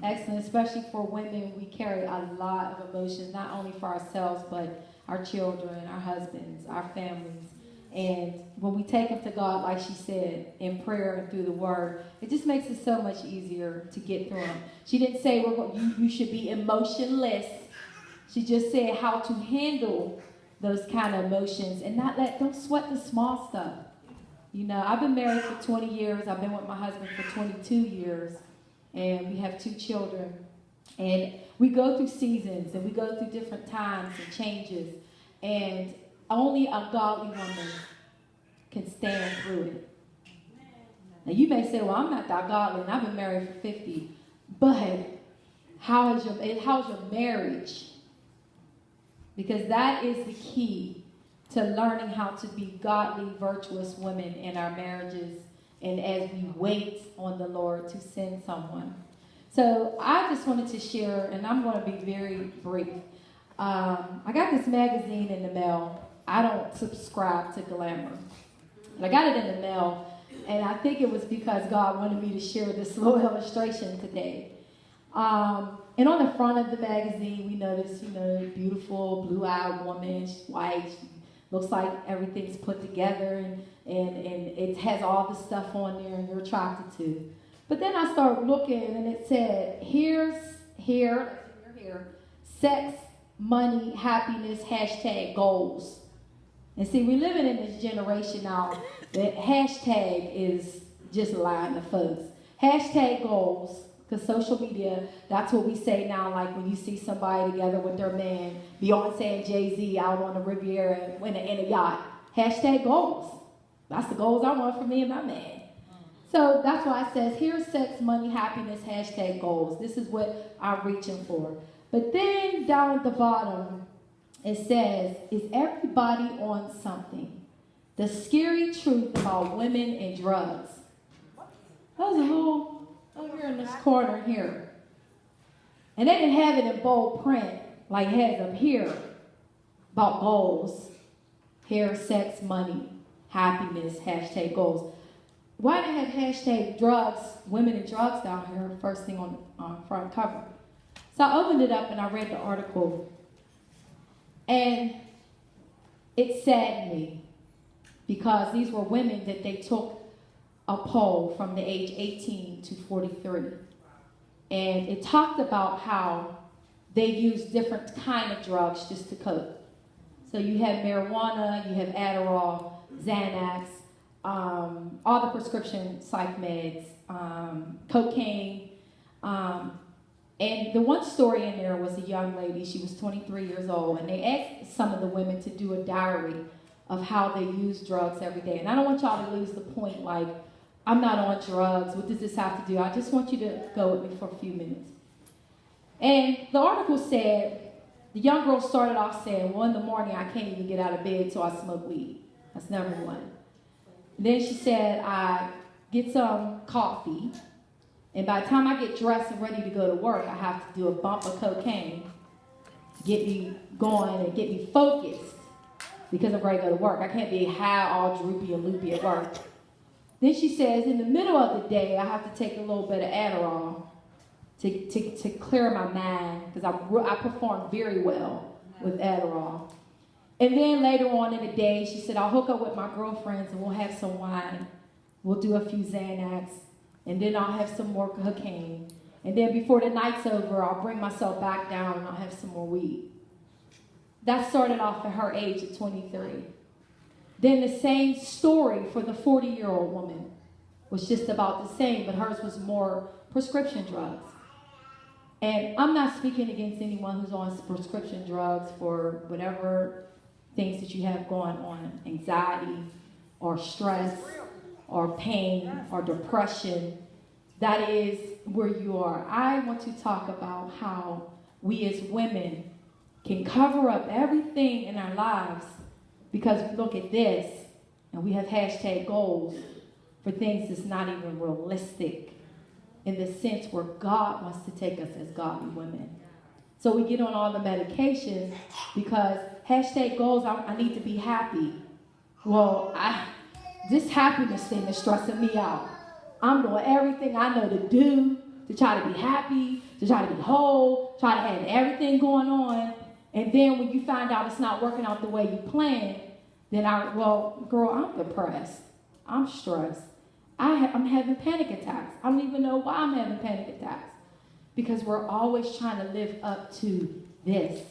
Excellent, especially for women. We carry a lot of emotions, not only for ourselves, but our children, our husbands, our families. And when we take them to God, like she said, in prayer and through the Word, it just makes it so much easier to get through them. She didn't say you should be emotionless. She just said how to handle those kind of emotions and don't sweat the small stuff. You know, I've been married for 20 years. I've been with my husband for 22 years. And we have 2 children. And we go through seasons and we go through different times and changes. And only a godly woman can stand through it. Now you may say, well, I'm not that godly and I've been married for 50. But how's your marriage? Because that is the key to learning how to be godly, virtuous women in our marriages and as we wait on the Lord to send someone. So I just wanted to share, and I'm going to be very brief. I got this magazine in the mail. I don't subscribe to Glamour. But I got it in the mail, and I think it was because God wanted me to share this little illustration today. And on the front of the magazine, we notice, beautiful blue-eyed woman. She's white. She looks like everything's put together, and it has all the stuff on there, and you're attracted to. But then I started looking, and it said, here, sex, money, happiness, #goals. And see, we're living in this generation now that hashtag is just lying to folks. #goals, because social media, that's what we say now, like when you see somebody together with their man, Beyonce and Jay-Z out on the Riviera in a yacht. #goals. That's the goals I want for me and my man. So that's why it says, here's sex, money, happiness, #goals. This is what I'm reaching for. But then down at the bottom, it says, is everybody on something? The scary truth about women and drugs. That was a little over here in this corner here. And they didn't have it in bold print, like it has up here, about goals. Hair, sex, money, happiness, #goals. Why do they have #drugs, women and drugs down here, first thing on front cover? So I opened it up and I read the article. And it saddened me because these were women that they took a poll from the age 18 to 43. And it talked about how they use different kind of drugs just to cope. So you have marijuana, you have Adderall, Xanax, all the prescription psych meds, cocaine. And the one story in there was a young lady, she was 23 years old, and they asked some of the women to do a diary of how they use drugs every day. And I don't want y'all to lose the point, like, I'm not on drugs, what does this have to do? I just want you to go with me for a few minutes. And the article said, the young girl started off saying, well, in the morning I can't even get out of bed till I smoke weed. That's number one. Then she said, I get some coffee, and by the time I get dressed and ready to go to work, I have to do a bump of cocaine, get me going and get me focused because I'm ready to go to work. I can't be high, all droopy and loopy at work. Then she says, in the middle of the day, I have to take a little bit of Adderall to clear my mind because I perform very well with Adderall. And then later on in the day, she said, I'll hook up with my girlfriends and we'll have some wine. We'll do a few Xanax. And then I'll have some more cocaine. And then before the night's over, I'll bring myself back down and I'll have some more weed. That started off at her age of 23. Then the same story for the 40-year-old woman was just about the same, but hers was more prescription drugs. And I'm not speaking against anyone who's on prescription drugs for whatever things that you have going on, anxiety or stress or pain or depression. That is where you are. I want to talk about how we as women can cover up everything in our lives because we look at this and we have #goals for things that's not even realistic in the sense where God wants to take us as godly women. So we get on all the medications because #goals, I need to be happy. Well, this happiness thing is stressing me out. I'm doing everything I know to do to try to be happy, to try to be whole, try to have everything going on. And then when you find out it's not working out the way you planned, then girl, I'm depressed. I'm stressed. I'm having panic attacks. I don't even know why I'm having panic attacks. Because we're always trying to live up to this.